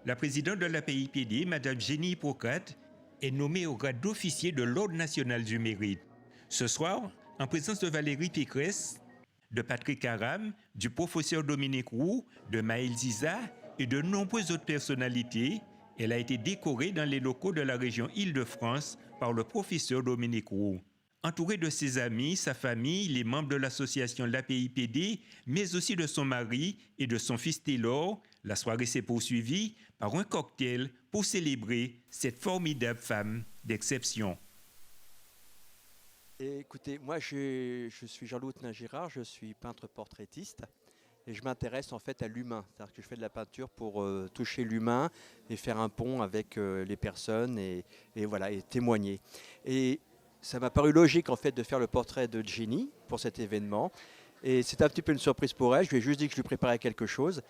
La présidente de l'APIPD, Mme Jenny Hippocrate, est nommée au grade d'officier de l'Ordre national du mérite. Ce soir, en présence de Valérie Pécresse, de Patrick Aram, du professeur Dominique Roux, de Maël Ziza et de nombreuses autres personnalités, elle a été décorée dans les locaux de la région Île-de-France par le professeur Dominique Roux. Entourée de ses amis, sa famille, les membres de l'association l'APIPD, mais aussi de son mari et de son fils Taylor, la soirée s'est poursuivie par un cocktail pour célébrer cette formidable femme d'exception. Écoutez, moi je suis Jean-Louis Girard, je suis peintre portraitiste et je m'intéresse en fait à l'humain. C'est-à-dire que je fais de la peinture pour toucher l'humain et faire un pont avec les personnes et voilà, et témoigner. Et ça m'a paru logique en fait de faire le portrait de Jenny pour cet événement. Et c'était un petit peu une surprise pour elle, je lui ai juste dit que je lui préparais quelque chose.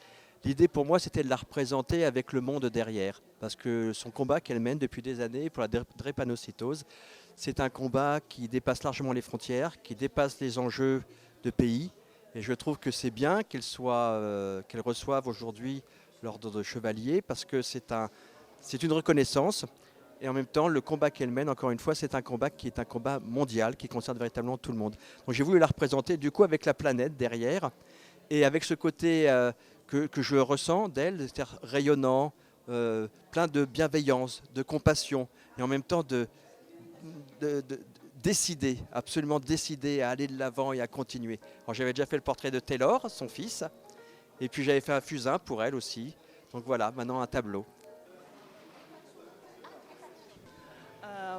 L'idée pour moi, c'était de la représenter avec le monde derrière, parce que son combat qu'elle mène depuis des années pour la drépanocytose, c'est un combat qui dépasse largement les frontières, qui dépasse les enjeux de pays. Et je trouve que c'est bien qu'elle reçoive aujourd'hui l'ordre de chevalier, parce que c'est une reconnaissance. Et en même temps, le combat qu'elle mène, encore une fois, c'est un combat qui est un combat mondial, qui concerne véritablement tout le monde. Donc j'ai voulu la représenter du coup avec la planète derrière, et avec ce côté que je ressens d'elle, c'est-à-dire rayonnant, plein de bienveillance, de compassion, et en même temps décider, absolument décider à aller de l'avant et à continuer. Alors j'avais déjà fait le portrait de Taylor, son fils, et puis j'avais fait un fusain pour elle aussi. Donc voilà, maintenant un tableau.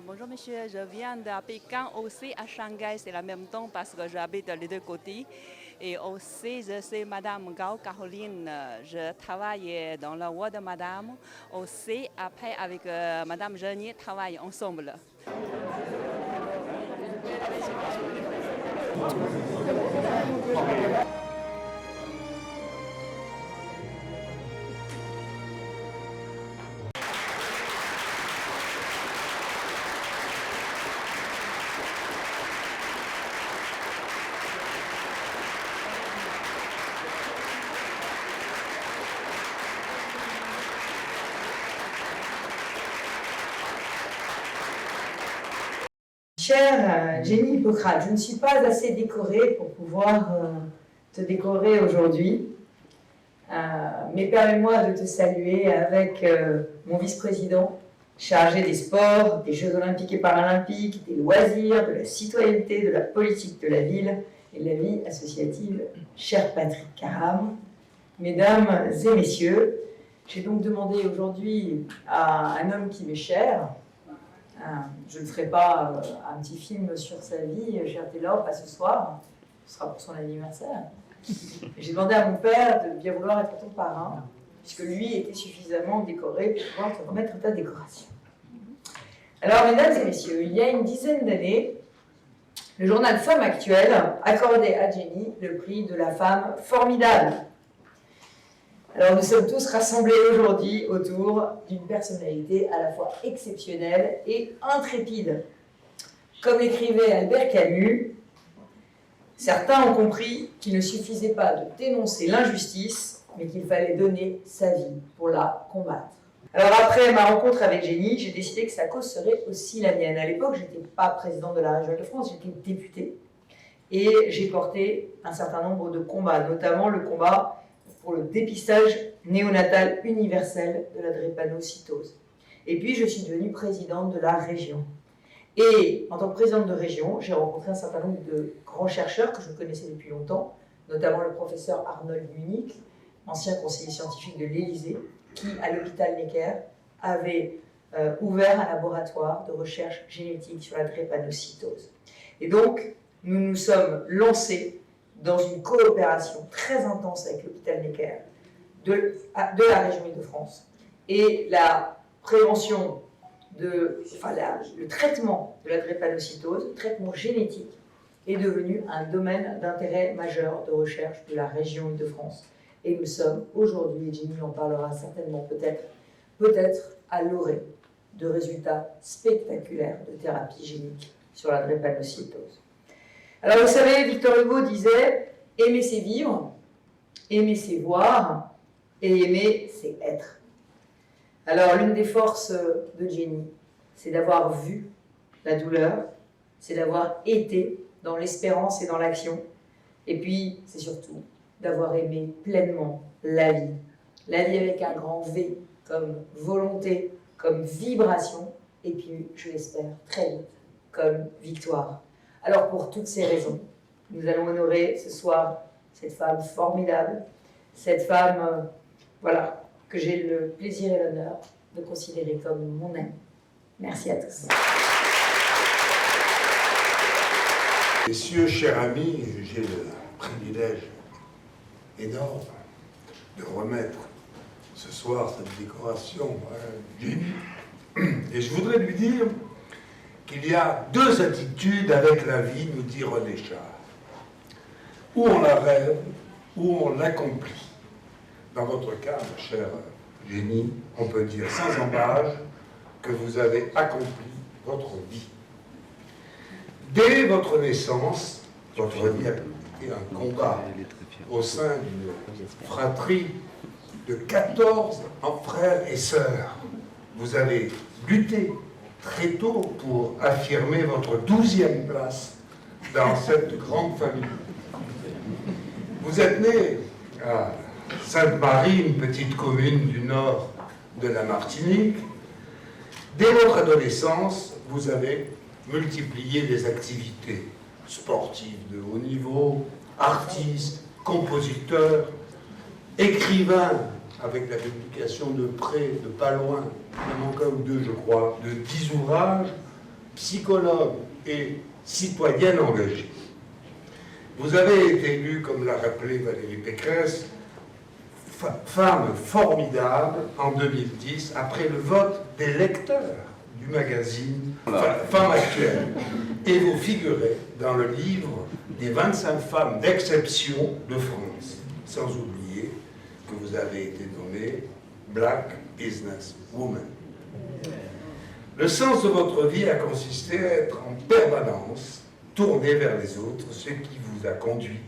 Bonjour monsieur, je viens de Pékin aussi à Shanghai, c'est la même temps parce que j'habite les deux côtés. Et aussi, je suis Madame Gao Caroline, je travaille dans la voie de Madame. Aussi, après avec Madame Jenny, travaille ensemble. Chère Jenny Hippocrate, je ne suis pas assez décorée pour pouvoir te décorer aujourd'hui, mais permets-moi de te saluer avec mon vice-président chargé des sports, des Jeux Olympiques et Paralympiques, des loisirs, de la citoyenneté, de la politique de la ville et de la vie associative, cher Patrick Aram. Mesdames et messieurs, j'ai donc demandé aujourd'hui à un homme qui m'est cher. Je ne ferai pas un petit film sur sa vie, cher Taylor, pas ce soir, ce sera pour son anniversaire. J'ai demandé à mon père de bien vouloir être ton parrain, puisque lui était suffisamment décoré pour pouvoir te remettre ta décoration. Alors, mesdames et messieurs, il y a une dizaine d'années, le journal Femme Actuelle accordait à Jenny le prix de la femme formidable. Alors nous sommes tous rassemblés aujourd'hui autour d'une personnalité à la fois exceptionnelle et intrépide. Comme l'écrivait Albert Camus, certains ont compris qu'il ne suffisait pas de dénoncer l'injustice, mais qu'il fallait donner sa vie pour la combattre. Alors après ma rencontre avec Jenny, j'ai décidé que sa cause serait aussi la mienne. À l'époque, je n'étais pas présidente de la région de France, j'étais députée. Et j'ai porté un certain nombre de combats, notamment le combat pour le dépistage néonatal universel de la drépanocytose. Et puis, je suis devenue présidente de la région. Et en tant que présidente de région, j'ai rencontré un certain nombre de grands chercheurs que je connaissais depuis longtemps, notamment le professeur Arnold Munich, ancien conseiller scientifique de l'Élysée, qui, à l'hôpital Necker, avait ouvert un laboratoire de recherche génétique sur la drépanocytose. Et donc, nous nous sommes lancés dans une coopération très intense avec l'hôpital Necker de la région Île-de-France. Et la prévention, le traitement de la drépanocytose, le traitement génétique, est devenu un domaine d'intérêt majeur de recherche de la région Île-de-France. Et nous sommes aujourd'hui, et Jenny en parlera certainement peut-être à l'orée de résultats spectaculaires de thérapie génique sur la drépanocytose. Alors vous savez, Victor Hugo disait « Aimer c'est vivre, aimer c'est voir, et aimer c'est être ». Alors, l'une des forces de Jenny, c'est d'avoir vu la douleur, c'est d'avoir été dans l'espérance et dans l'action, et puis, c'est surtout d'avoir aimé pleinement la vie. La vie avec un grand V, comme volonté, comme vibration, et puis, je l'espère, très vite, comme victoire. Alors, pour toutes ces raisons, nous allons honorer ce soir cette femme formidable, cette femme, voilà, que j'ai le plaisir et l'honneur de considérer comme mon amie. Merci à tous. Messieurs, chers amis, j'ai le privilège énorme de remettre ce soir cette décoration à Jenny. Et je voudrais lui dire qu'il y a deux attitudes avec la vie, nous dit René Char. Ou on la rêve, ou on l'accomplit. Dans votre cas, ma chère Jenny, on peut dire sans embâche que vous avez accompli votre vie. Dès votre naissance, votre vie a été un combat au sein d'une fratrie de 14 frères et sœurs. Vous avez lutté très tôt pour affirmer votre 12e place dans cette grande famille. Vous êtes né à Sainte-Marie, une petite commune du nord de la Martinique. Dès votre adolescence, vous avez multiplié les activités sportives de haut niveau, artiste, compositeur, écrivain, avec la publication de près, de pas loin, il en manque un ou deux, je crois, de 10 ouvrages, psychologue et citoyenne engagée. Vous avez été élue, comme l'a rappelé Valérie Pécresse, femme formidable en 2010, après le vote des lecteurs du magazine Femme Actuelle. Et vous figurez dans le livre des 25 femmes d'exception de France, sans oublier que vous avez été nommée Black Business Woman. Le sens de votre vie a consisté à être en permanence tourné vers les autres, ce qui vous a conduit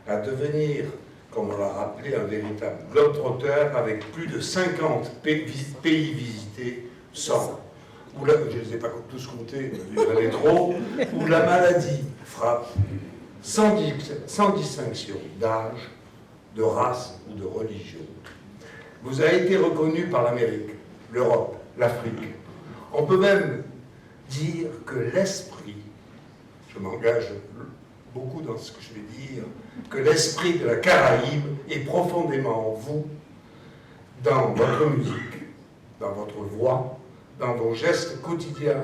à devenir, comme on l'a rappelé, un véritable globe-trotter avec plus de 50 pays visités sans. Où là, je ne les ai pas tous comptés, il y en avait trop, où la maladie frappe sans distinction d'âge, de race ou de religion. Vous avez été reconnu par l'Amérique, l'Europe, l'Afrique. On peut même dire que l'esprit, je m'engage beaucoup dans ce que je vais dire, que l'esprit de la Caraïbe est profondément en vous, dans votre musique, dans votre voix, dans vos gestes quotidiens,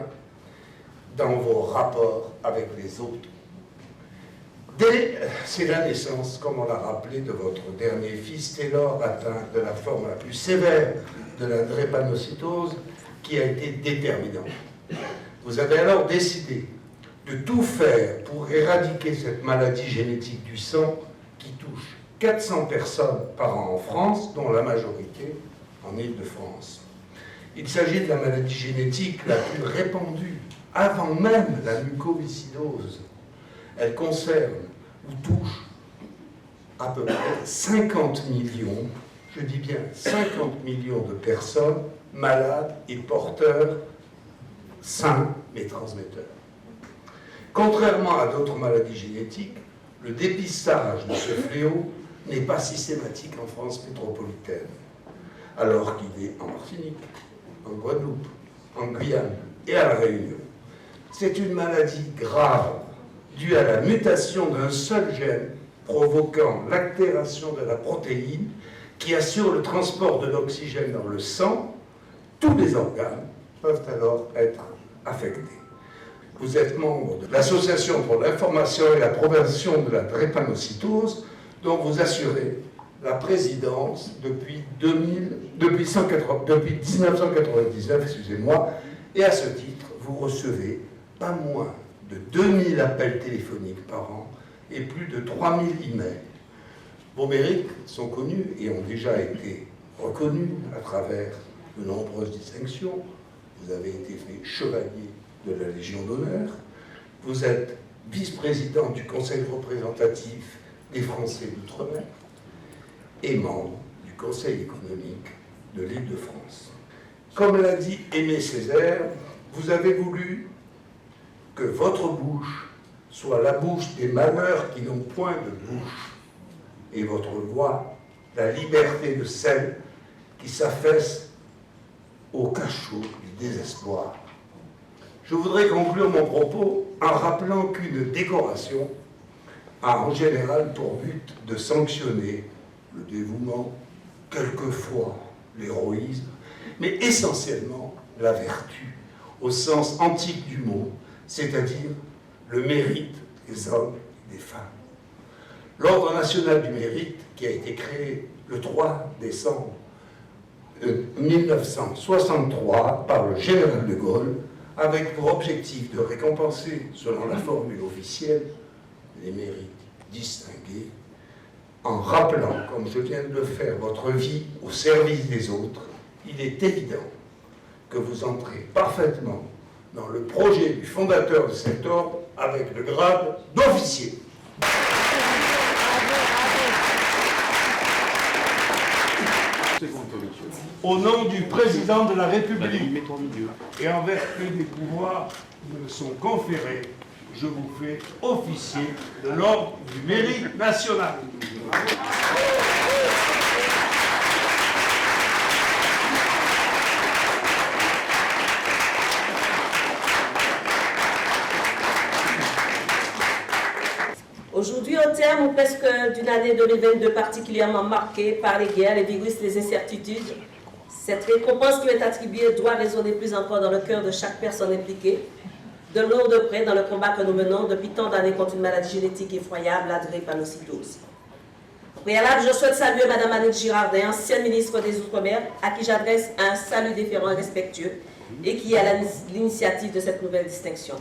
dans vos rapports avec les autres. C'est la naissance, comme on l'a rappelé, de votre dernier fils, Taylor, atteint de la forme la plus sévère de la drépanocytose, qui a été déterminante. Vous avez alors décidé de tout faire pour éradiquer cette maladie génétique du sang qui touche 400 personnes par an en France, dont la majorité en Île-de-France. Il s'agit de la maladie génétique la plus répandue, avant même la mucoviscidose. Elle concerne ou touche à peu près 50 millions, je dis bien 50 millions de personnes malades et porteurs sains mais transmetteurs. Contrairement à d'autres maladies génétiques, le dépistage de ce fléau n'est pas systématique en France métropolitaine, alors qu'il est en Martinique, en Guadeloupe, en Guyane et à La Réunion. C'est une maladie grave due à la mutation d'un seul gène provoquant l'altération de la protéine qui assure le transport de l'oxygène dans le sang. Tous les organes peuvent alors être affectés. Vous êtes membre de l'Association pour l'information et la prévention de la drépanocytose, dont vous assurez la présidence depuis 1999, excusez-moi, et à ce titre, vous recevez pas moins de 2000 appels téléphoniques par an et plus de 3000 emails. Vos mérites sont connus et ont déjà été reconnus à travers de nombreuses distinctions. Vous avez été fait chevalier de la Légion d'honneur. Vous êtes vice-président du Conseil représentatif des Français d'Outre-mer et membre du Conseil économique de l'Île-de-France. Comme l'a dit Aimé Césaire, vous avez voulu que votre bouche soit la bouche des malheurs qui n'ont point de bouche, et votre voix, la liberté de celles qui s'affaissent au cachot du désespoir. Je voudrais conclure mon propos en rappelant qu'une décoration a en général pour but de sanctionner le dévouement, quelquefois l'héroïsme, mais essentiellement la vertu, au sens antique du mot, c'est-à-dire le mérite des hommes et des femmes. L'Ordre national du mérite, qui a été créé le 3 décembre 1963 par le général de Gaulle, avec pour objectif de récompenser, selon la formule officielle, les mérites distingués, en rappelant, comme je viens de le faire, votre vie au service des autres, il est évident que vous entrez parfaitement dans le projet du fondateur de cet ordre avec le grade d'officier. Au nom du président de la République et en vertu des pouvoirs qui me sont conférés, je vous fais officier de l'ordre du mérite national. Aujourd'hui, au terme presque d'une année 2022 particulièrement marquée par les guerres, les virus, les incertitudes, cette récompense qui m'est attribuée doit résonner plus encore dans le cœur de chaque personne impliquée, de loin ou de près dans le combat que nous menons depuis tant d'années contre une maladie génétique effroyable, la drépanocytose. Au préalable, je souhaite saluer Mme Annick Girardin, ancienne ministre des Outre-mer, à qui j'adresse un salut déférent et respectueux et qui est à l'initiative de cette nouvelle distinction.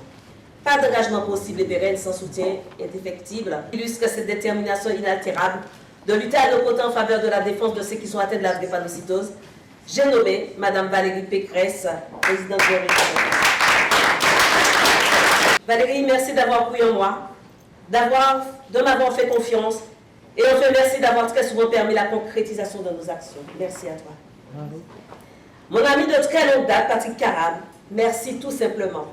Pas d'engagement possible et pérenne sans soutien indéfectible illustre cette détermination inaltérable de lutter à nos côtés en faveur de la défense de ceux qui sont atteints de la drépanocytose. J'ai nommé Mme Valérie Pécresse, présidente de l'État. Valérie, merci d'avoir cru en moi, de m'avoir fait confiance et enfin merci d'avoir très souvent permis la concrétisation de nos actions. Merci à toi. Mon ami de très longue date, Patrick Carab, merci tout simplement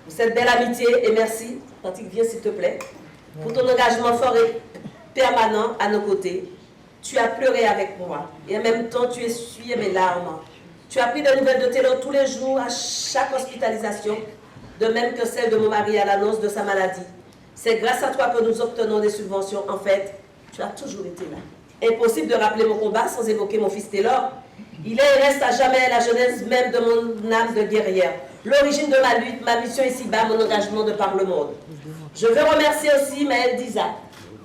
pour cette belle amitié et merci, Patrick, viens s'il te plaît, pour ton engagement fort et permanent à nos côtés. Tu as pleuré avec moi et en même temps tu essuyais mes larmes. Tu as pris des nouvelles de Taylor tous les jours à chaque hospitalisation, de même que celle de mon mari à l'annonce de sa maladie. C'est grâce à toi que nous obtenons des subventions. En fait, tu as toujours été là. Impossible de rappeler mon combat sans évoquer mon fils Taylor. Il est et reste à jamais la jeunesse même de mon âme de guerrière. L'origine de ma lutte, ma mission ici-bas, mon engagement de par le monde. Je veux remercier aussi Maël Diza,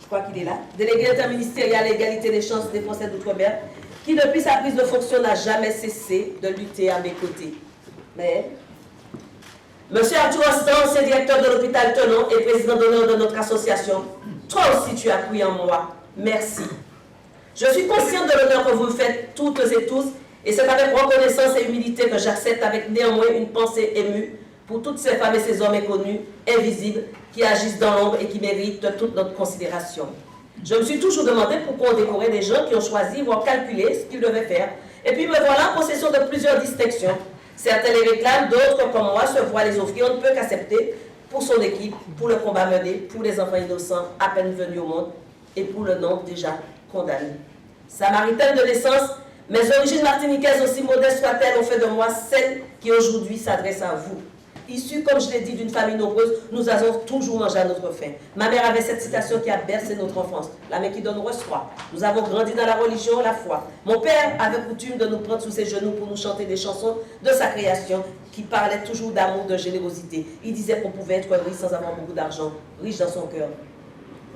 je crois qu'il est là, délégué interministériel à l'égalité des chances des Français d'Outre-mer, qui depuis sa prise de fonction n'a jamais cessé de lutter à mes côtés. Mais, Monsieur Arthur Rostand, ancien directeur de l'hôpital Tenon et président d'honneur de notre association, toi aussi tu as cru en moi. Merci. Je suis consciente de l'honneur que vous me faites toutes et tous, et c'est avec reconnaissance et humilité que j'accepte avec néanmoins une pensée émue pour toutes ces femmes et ces hommes inconnus, invisibles, qui agissent dans l'ombre et qui méritent toute notre considération. Je me suis toujours demandé pourquoi on décorait des gens qui ont choisi, voire calculé ce qu'ils devaient faire. Et puis me voilà en possession de plusieurs distinctions. Certains les réclament, d'autres, comme moi, se voient les offrir. On ne peut qu'accepter pour son équipe, pour le combat mené, pour les enfants innocents à peine venus au monde et pour le nombre déjà condamné. Samaritaine de naissance, mes origines martiniquaises, aussi modestes soient-elles, ont fait de moi celle qui aujourd'hui s'adresse à vous. Issue, comme je l'ai dit, d'une famille nombreuse, nous avons toujours mangé à notre faim. Ma mère avait cette citation qui a bercé notre enfance. La main qui donne reçoit. Nous avons grandi dans la religion, la foi. Mon père avait coutume de nous prendre sous ses genoux pour nous chanter des chansons de sa création qui parlaient toujours d'amour, de générosité. Il disait qu'on pouvait être riche sans avoir beaucoup d'argent, riche dans son cœur.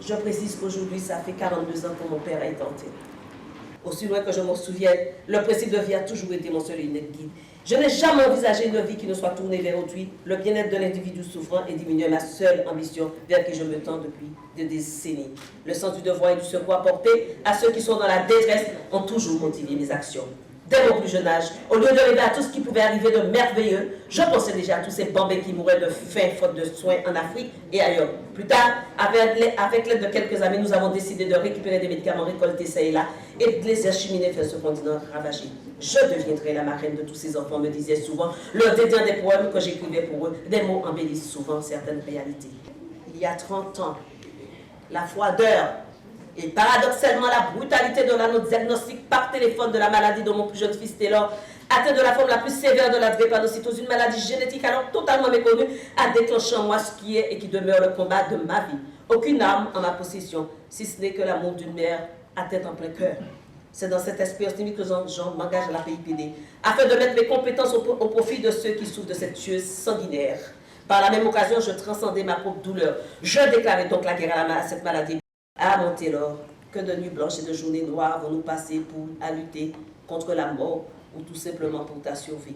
Je précise qu'aujourd'hui, ça fait 42 ans que mon père a été enterré. Aussi loin que je m'en souvienne, le principe de vie a toujours été mon seul et unique guide. Je n'ai jamais envisagé une vie qui ne soit tournée vers autrui, le bien-être de l'individu souffrant et diminuer ma seule ambition vers qui je me tends depuis des décennies. Le sens du devoir et du secours apporté à ceux qui sont dans la détresse ont toujours motivé mes actions. Dès mon plus jeune âge, au lieu de rêver à tout ce qui pouvait arriver de merveilleux, je pensais déjà à tous ces bambins qui mouraient de faim faute de soins en Afrique et ailleurs. Plus tard, avec l'aide de quelques amis, nous avons décidé de récupérer des médicaments récoltés ça et là et de les acheminer vers ce continent ravagé. Je deviendrai la marraine de tous ces enfants, me disaient souvent, leur dédain des poèmes que j'écrivais pour eux. Des mots embellissent souvent certaines réalités. Il y a 30 ans, la froideur et paradoxalement la brutalité de l'annonce diagnostic par téléphone de la maladie de mon plus jeune fils Taylor, atteint de la forme la plus sévère de la drépanocytose, une maladie génétique alors totalement méconnue, a déclenché en moi ce qui est et qui demeure le combat de ma vie. Aucune arme en ma possession, si ce n'est que l'amour d'une mère à tête en plein cœur. C'est dans cet esprit optimiste que j'en m'engage à la PIPD, afin de mettre mes compétences au profit de ceux qui souffrent de cette tueuse sanguinaire. Par la même occasion, je transcendais ma propre douleur. Je déclarais donc la guerre à cette maladie. Ah, mon Taylor, que de nuits blanches et de journées noires vont nous passer à lutter contre la mort ou tout simplement pour ta survie.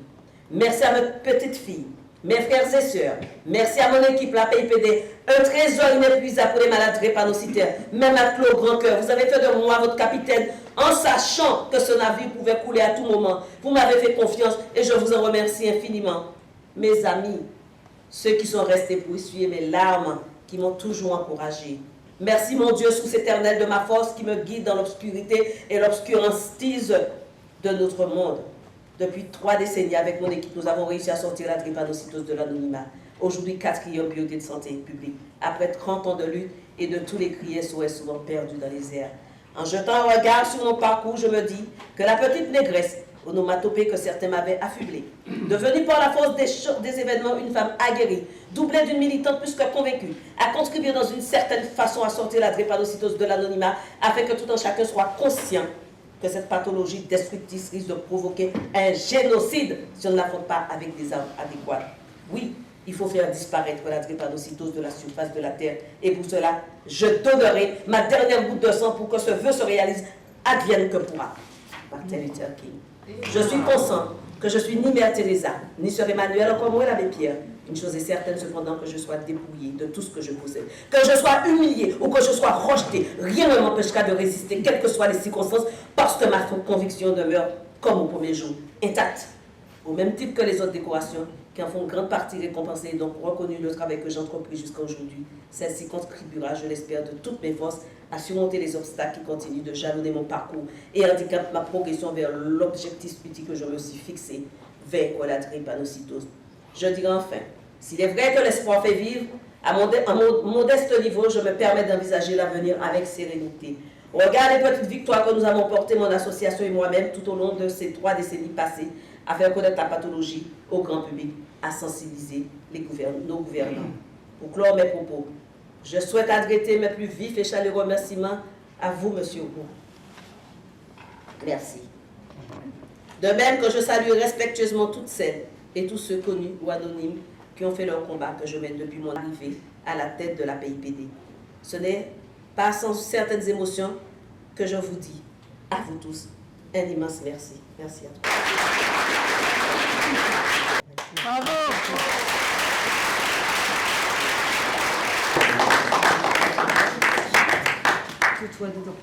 Merci à mes petites filles, mes frères et sœurs, merci à mon équipe, la PIPD, un trésor inépuisable pour les malades drépanocytaires, même à au grand cœur. Vous avez fait de moi votre capitaine en sachant que ce navire pouvait couler à tout moment. Vous m'avez fait confiance et je vous en remercie infiniment. Mes amis, ceux qui sont restés pour essuyer mes larmes, qui m'ont toujours encouragé. Merci mon Dieu, source éternelle de ma force qui me guide dans l'obscurité et l'obscurantise de notre monde. Depuis 3 décennies, avec mon équipe, nous avons réussi à sortir la drépanocytose de l'anonymat. Aujourd'hui, 4e priorité de santé publique. Après 30 ans de lutte et de tous les cris SOS souvent perdus dans les airs. En jetant un regard sur mon parcours, je me dis que la petite négresse, onomatopée que certains m'avaient affublée, devenue par la force des événements une femme aguerrie, doublée d'une militante plus que convaincue, a contribué dans une certaine façon à sortir la drépanocytose de l'anonymat afin que tout un chacun soit conscient que cette pathologie destructrice risque de provoquer un génocide si on ne l'affronte pas avec des armes adéquates. Oui, il faut faire disparaître la drépanocytose de la surface de la Terre. Et pour cela, je donnerai ma dernière goutte de sang pour que ce vœu se réalise, advienne que pourra. Martin Luther King. Je suis conscient que je suis ni Mère Teresa, ni Sœur Emmanuel, encore moins l'abbé Pierre. Une chose est certaine cependant, que je sois dépouillée de tout ce que je possède, que je sois humiliée ou que je sois rejetée, rien ne m'empêchera de résister, quelles que soient les circonstances, parce que ma conviction demeure, comme au premier jour, intacte. Au même titre que les autres décorations, qui en font grande partie récompensées et donc reconnu le travail que j'ai entrepris jusqu'à aujourd'hui. Celle-ci contribuera, je l'espère, de toutes mes forces à surmonter les obstacles qui continuent de jalonner mon parcours et handicapent ma progression vers l'objectif ultime que je me suis fixé, vaincre la drépanocytose. Je dirais enfin, s'il est vrai que l'espoir fait vivre, à mon modeste niveau, je me permets d'envisager l'avenir avec sérénité. Regarde les petites victoires que nous avons portées, mon association et moi-même, tout au long de ces 3 décennies passées, à faire connaître la pathologie au grand public, à sensibiliser nos gouvernants. Pour clore mes propos, je souhaite adresser mes plus vifs et chaleureux remerciements à vous, Monsieur Roux. Merci. De même que je salue respectueusement toutes celles et tous ceux connus ou anonymes qui ont fait leur combat que je mène depuis mon arrivée à la tête de la PIPD. Ce n'est pas sans certaines émotions que je vous dis, à vous tous, un immense merci. Merci à tous. Bravo. Toi dedans.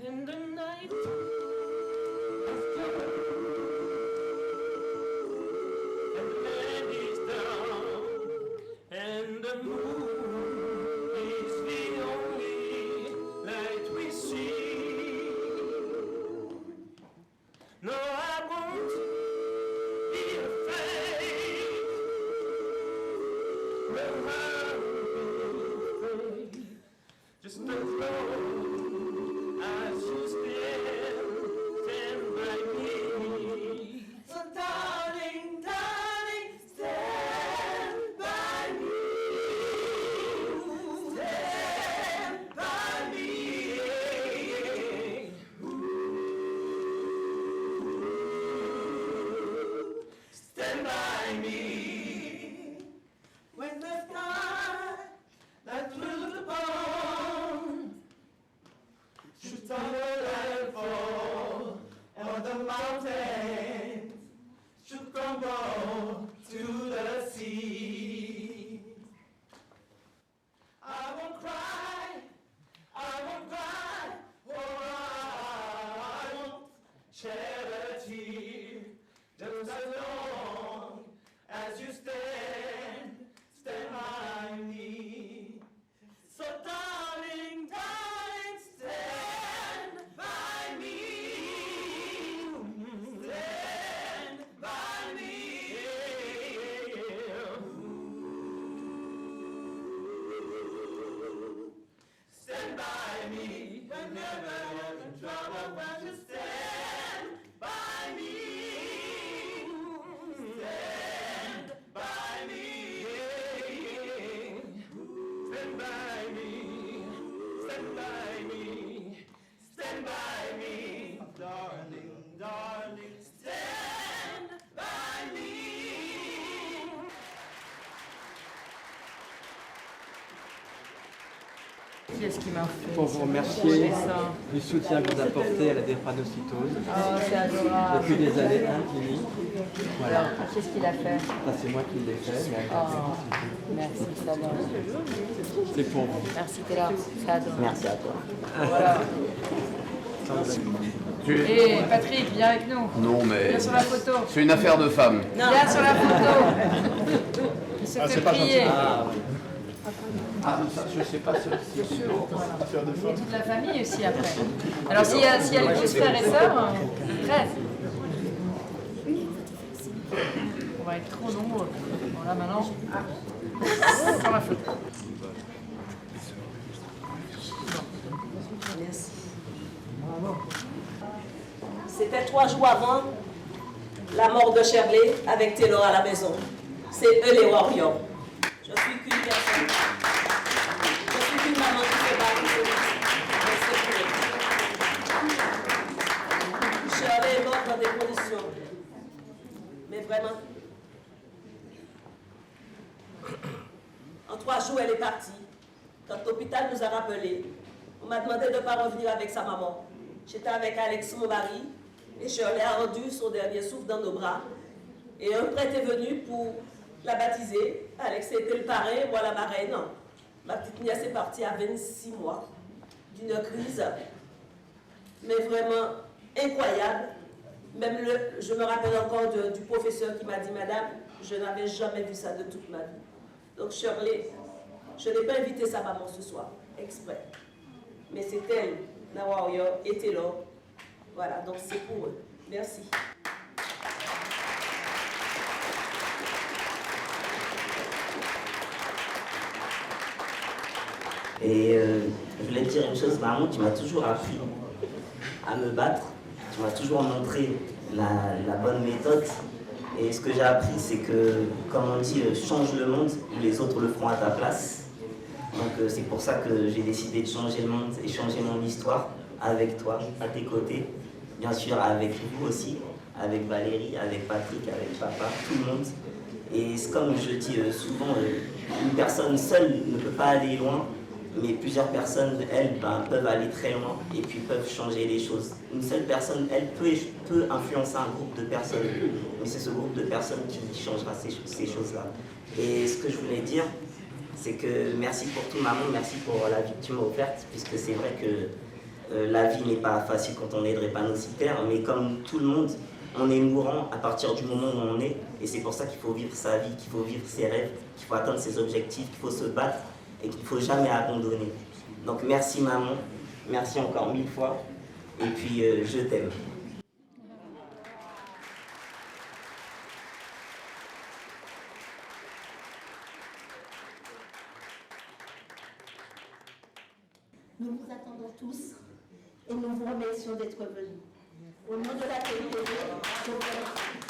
In the night and the land is down and the moon is the only light we see. No, I won't be afraid. No, I won't be afraid. Just as long as you stand by me. So darling, darling, stand by me. Stand by me. Stand by me. When the sky that through the bone should tumble and fall, and the mountains should crumble to the charity. I won't cry, I won't cry, oh, I want charity. Just as long as you stand by me. So darling, darling, stand by me. Stand by me. Stand by me whenever you're in trouble, but you stand by me. Stand by me. Stand by me. Stand by me. Stand by me. Darling, darling, stand by me. Qu'est-ce qui m'a fait? Pour vous remercier du soutien que vous apportez à la drépanocytose Oh, c'est adorable. depuis des années infinies. Voilà. Alors, qu'est-ce qu'il a fait? Ça, c'est moi qui l'ai fait, mais Oh, merci, c'est adorable. c'est pour vous. Merci, t'es là. C'est adorable. Merci à toi. Voilà. Et Patrick, viens avec nous. Non, mais Viens sur la photo. c'est une affaire de femme. Viens sur la photo. Il se fait prier. Ah, ça, je sais pas si c'est sûr. Et toute la famille aussi après. Alors s'il y a les petits frères et sœurs, 13. On va être trop nombreux. Bon là maintenant, sur la photo. C'était 3 jours avant la mort de Shirley avec Taylor à la maison. C'est eux les warriors. Je suis qu'une personne. Je suis qu'une maman qui fait battre. Shirley est morte dans des conditions. Mais vraiment. En 3 jours, elle est partie. Quand l'hôpital nous a rappelés, on m'a demandé de ne pas revenir avec sa maman. J'étais avec Alex, mon mari, et Shirley a rendu son dernier souffle dans nos bras. Et un prêtre est venu pour la baptiser. Alex était le parrain, moi la marraine. Ma petite nièce est partie à 26 mois d'une crise, mais vraiment incroyable. Même je me rappelle encore du professeur qui m'a dit, Madame, je n'avais jamais vu ça de toute ma vie. Donc Shirley, je n'ai pas invité sa maman ce soir, exprès. Mais c'est elle, la warrior, était là. Voilà, donc c'est pour eux. Merci. Et je voulais te dire une chose, maman, tu m'as toujours appris à me battre. Tu m'as toujours montré la bonne méthode. Et ce que j'ai appris, c'est que, comme on dit, change le monde, les autres le feront à ta place. Donc c'est pour ça que j'ai décidé de changer le monde et changer mon histoire avec toi, à tes côtés. Bien sûr avec vous aussi, avec Valérie, avec Patrick, avec papa, tout le monde. Et comme je dis souvent, une personne seule ne peut pas aller loin, mais plusieurs personnes, elles, peuvent aller très loin et puis peuvent changer les choses. Une seule personne, elle peut influencer un groupe de personnes, mais c'est ce groupe de personnes qui changera ces choses-là. Et ce que je voulais dire, c'est que merci pour tout, maman, merci pour la vie que tu m'as offerte, puisque c'est vrai que la vie n'est pas facile quand on est drépanocytaire, mais comme tout le monde, on est mourant à partir du moment où on est, et c'est pour ça qu'il faut vivre sa vie, qu'il faut vivre ses rêves, qu'il faut atteindre ses objectifs, qu'il faut se battre et qu'il ne faut jamais abandonner. Donc merci maman, merci encore 1000 fois, et puis je t'aime. Nous vous attendons tous et nous vous remercions d'être venus. Au nom de la télé, je vous remercie.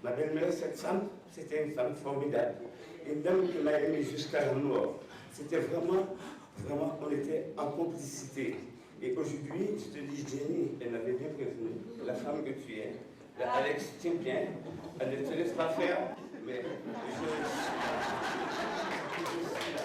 Ma belle-mère, cette femme, c'était une femme formidable. Une dame qui m'a aimé jusqu'à la mort. C'était vraiment, on était en complicité. Et aujourd'hui, je te dis, Jenny, elle m'avait bien prévenu, la femme que tu es, Alex, tiens bien, elle ne te laisse pas faire, mais je suis là.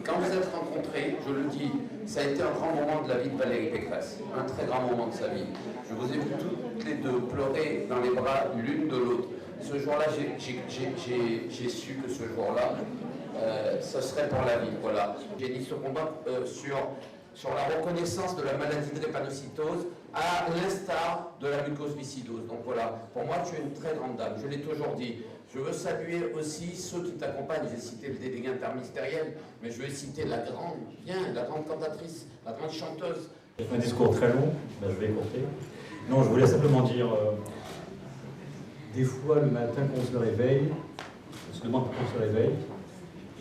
Quand vous êtes rencontrés, je le dis Ça a été un grand moment de la vie de Valérie Pécresse, un très grand moment de sa vie. Je vous ai vu toutes les deux pleurer dans les bras l'une de l'autre. Ce jour-là, j'ai su que ce jour-là, ce serait pour la vie. Voilà. J'ai dit ce combat sur la reconnaissance de la maladie de drépanocytose à l'instar de la mucoviscidose. Donc voilà, pour moi, tu es une très grande dame. Je l'ai toujours dit. Je veux saluer aussi ceux qui t'accompagnent. J'ai cité le délégué interministériel, mais je vais citer la grande cantatrice, la grande chanteuse. J'ai fait un discours très long, ben, je vais écourter. Non, je voulais simplement dire, des fois le matin quand on se réveille, on se demande pourquoi on se réveille,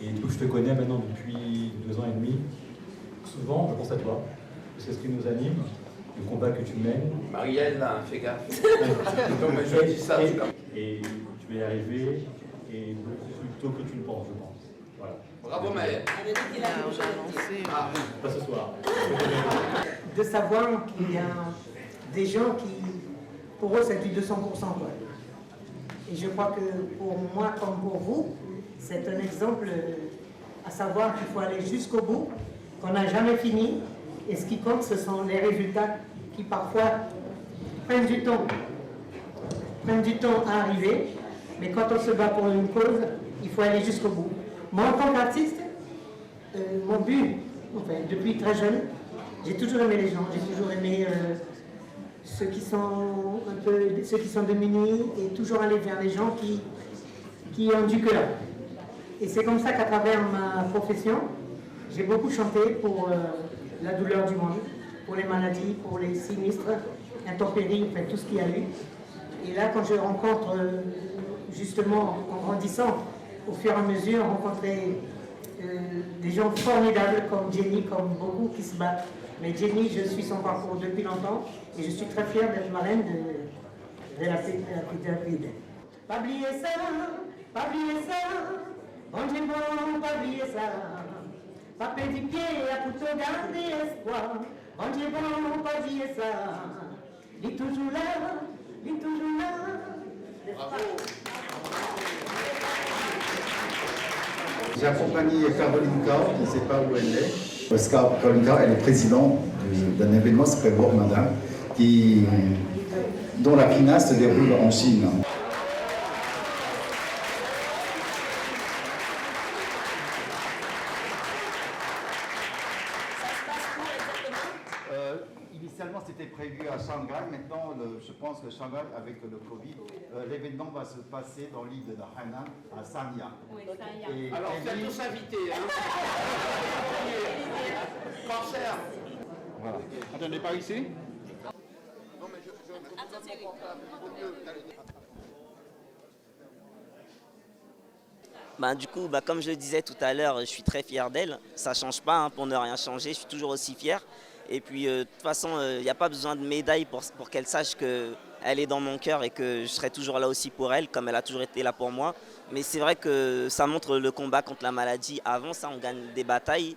et du coup je te connais maintenant depuis 2 ans et demi, souvent je pense à toi, c'est ce qui nous anime, le combat que tu mènes. Marielle, là, fais gaffe. Donc, je dis ça. Et tu vas y arriver, et beaucoup plus tôt que tu le penses, je pense. Voilà. Bravo Maëlle. Pas ce soir. De savoir qu'il y a des gens qui, pour eux, c'est du 200%. Quoi. Et je crois que pour moi, comme pour vous, c'est un exemple à savoir qu'il faut aller jusqu'au bout, qu'on n'a jamais fini. Et ce qui compte, ce sont les résultats qui parfois prennent du temps à arriver. Mais quand on se bat pour une cause, il faut aller jusqu'au bout. Moi, en tant qu'artiste, mon but, enfin, depuis très jeune, j'ai toujours aimé les gens, j'ai toujours aimé ceux qui sont démunis et toujours aller vers les gens qui ont du cœur. Et c'est comme ça qu'à travers ma profession, j'ai beaucoup chanté pour la douleur du monde, pour les maladies, pour les sinistres, intempéries, enfin tout ce qu'il y a eu. Et là, quand je rencontre, justement, en grandissant, au fur et à mesure, rencontrer des gens formidables comme Jenny, comme beaucoup qui se battent. Mais Jenny, je suis son parcours depuis longtemps et je suis très fière d'être marraine de la Pédavide. Pas oublier ça, pas oublier ça, bon Dieu bon, pas oublier ça. Pas perdre pied à pour te garder espoir, bon Dieu bon, pas oublier ça. Il est toujours là, il est toujours là. Bravo. J'ai accompagné Caroline Kao, je ne sais pas où elle est. Parce que Caroline Kao, elle est présidente d'un événement qui s'appelle World Madame, dont la finale se déroule en Chine. Initialement, c'était prévu à Shanghai. Maintenant, je pense que Shanghai, avec le Covid, l'événement va se passer dans l'île de Hainan, à Sanya. Oui, alors, vous êtes tous invités. Hein. Cancer. Voilà. Attendez, par ici. Non, mais Du coup, comme je le disais tout à l'heure, je suis très fier d'elle. Ça ne change pas, pour ne rien changer, je suis toujours aussi fier. Et puis, de toute façon, il n'y a pas besoin de médaille pour qu'elle sache qu'elle est dans mon cœur et que je serai toujours là aussi pour elle, comme elle a toujours été là pour moi. Mais c'est vrai que ça montre le combat contre la maladie. Avant ça, on gagne des batailles,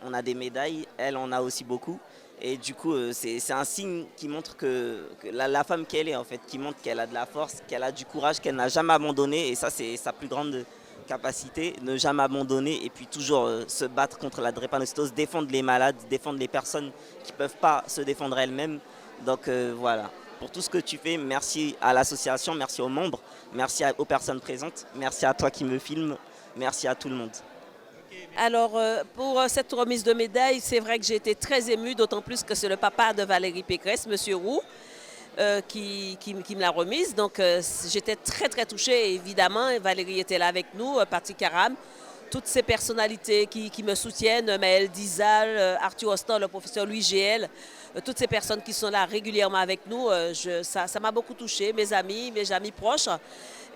on a des médailles, elle en a aussi beaucoup. Et du coup, c'est un signe qui montre que la femme qu'elle est, en fait, qui montre qu'elle a de la force, qu'elle a du courage, qu'elle n'a jamais abandonné. Et ça, c'est sa plus grande capacité, ne jamais abandonner et puis toujours se battre contre la drépanocytose, défendre les malades, défendre les personnes qui ne peuvent pas se défendre elles-mêmes. Donc voilà, pour tout ce que tu fais, merci à l'association, merci aux membres, merci aux personnes présentes, merci à toi qui me filmes, merci à tout le monde. Alors, pour cette remise de médaille, c'est vrai que j'ai été très émue, d'autant plus que c'est le papa de Valérie Pécresse, M. Roux, qui me l'a remise. Donc, j'étais très, très touchée, évidemment. Valérie était là avec nous, Patrick Karam, toutes ces personnalités qui me soutiennent, Maëlle Dizal, Arthur Ostan, le professeur Louis GL, toutes ces personnes qui sont là régulièrement avec nous, ça m'a beaucoup touchée, mes amis proches,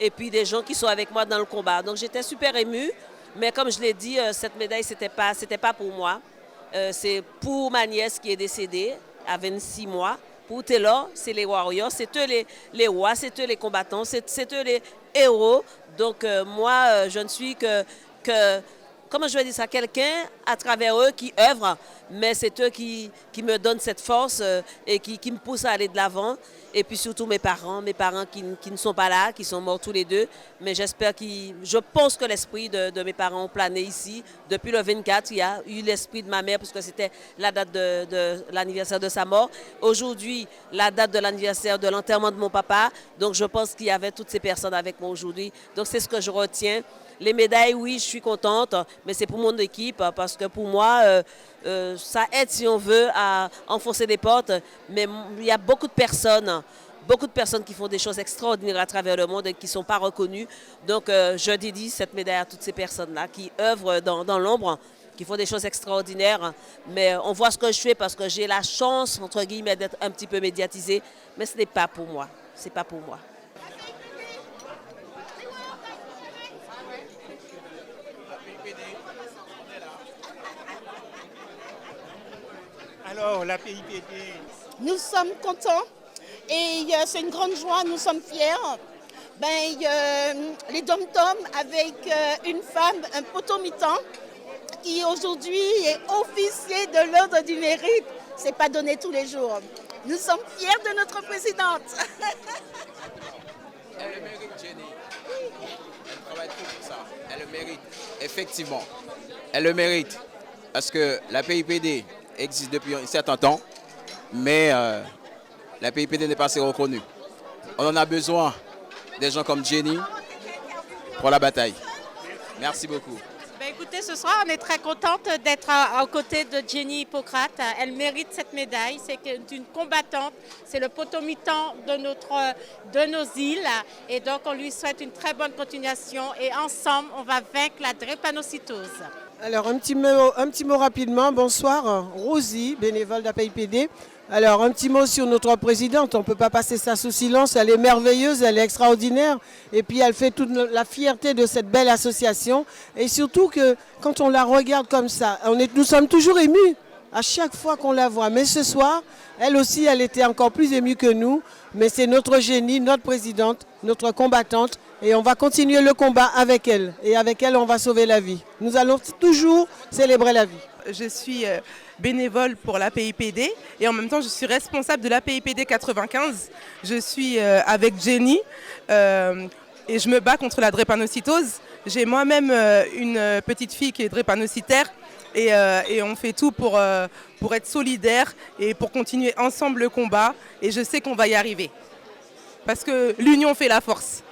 et puis des gens qui sont avec moi dans le combat. Donc, j'étais super émue. Mais comme je l'ai dit, cette médaille, c'était pas pour moi. C'est pour ma nièce qui est décédée à 26 mois. Pour Taylor, c'est les warriors, c'est eux les rois, c'est eux les combattants, c'est eux les héros. Donc moi, je ne suis que comment je vais dire ça, quelqu'un à travers eux qui œuvre, mais c'est eux qui me donnent cette force et qui me poussent à aller de l'avant. Et puis surtout mes parents qui ne sont pas là, qui sont morts tous les deux. Mais je pense que l'esprit de mes parents ont plané ici. Depuis le 24, il y a eu l'esprit de ma mère, parce que c'était la date de l'anniversaire de sa mort. Aujourd'hui, la date de l'anniversaire de l'enterrement de mon papa. Donc je pense qu'il y avait toutes ces personnes avec moi aujourd'hui. Donc c'est ce que je retiens. Les médailles, oui, je suis contente, mais c'est pour mon équipe, parce que pour moi, ça aide, si on veut, à enfoncer des portes. Mais il y a beaucoup de personnes qui font des choses extraordinaires à travers le monde et qui ne sont pas reconnues. Donc, je dédie cette médaille à toutes ces personnes-là qui œuvrent dans l'ombre, qui font des choses extraordinaires. Mais on voit ce que je fais parce que j'ai la chance, entre guillemets, d'être un petit peu médiatisée. Mais ce n'est pas pour moi. C'est pas pour moi. Alors, la PIPD. Nous sommes contents et c'est une grande joie, nous sommes fiers. Les dom-toms avec une femme, un potomitan, qui aujourd'hui est officier de l'Ordre du Mérite. Ce n'est pas donné tous les jours. Nous sommes fiers de notre présidente. Elle le mérite, Jenny. Elle travaille tout pour ça. Elle le mérite, effectivement. Elle le mérite. Parce que la PIPD existe depuis un certain temps, mais la PIPD n'est pas assez reconnue. On en a besoin des gens comme Jenny pour la bataille. Merci beaucoup. Écoutez, ce soir, on est très contente d'être aux côtés de Jenny Hippocrate. Elle mérite cette médaille. C'est une combattante. C'est le potomitan de nos îles. Et donc, on lui souhaite une très bonne continuation. Et ensemble, on va vaincre la drépanocytose. Alors, un petit mot rapidement. Bonsoir, Rosie, bénévole de la PIPD. Alors, un petit mot sur notre présidente. On ne peut pas passer ça sous silence. Elle est merveilleuse, elle est extraordinaire. Et puis, elle fait toute la fierté de cette belle association. Et surtout que quand on la regarde comme ça, nous sommes toujours émus à chaque fois qu'on la voit. Mais ce soir, elle aussi, elle était encore plus émue que nous. Mais c'est notre génie, notre présidente, notre combattante. Et on va continuer le combat avec elle. Et avec elle, on va sauver la vie. Nous allons toujours célébrer la vie. Je suis bénévole pour la PIPD et en même temps je suis responsable de la PIPD 95. Je suis avec Jenny et je me bats contre la drépanocytose. J'ai moi-même une petite fille qui est drépanocytaire et on fait tout pour être solidaires et pour continuer ensemble le combat, et je sais qu'on va y arriver parce que l'union fait la force.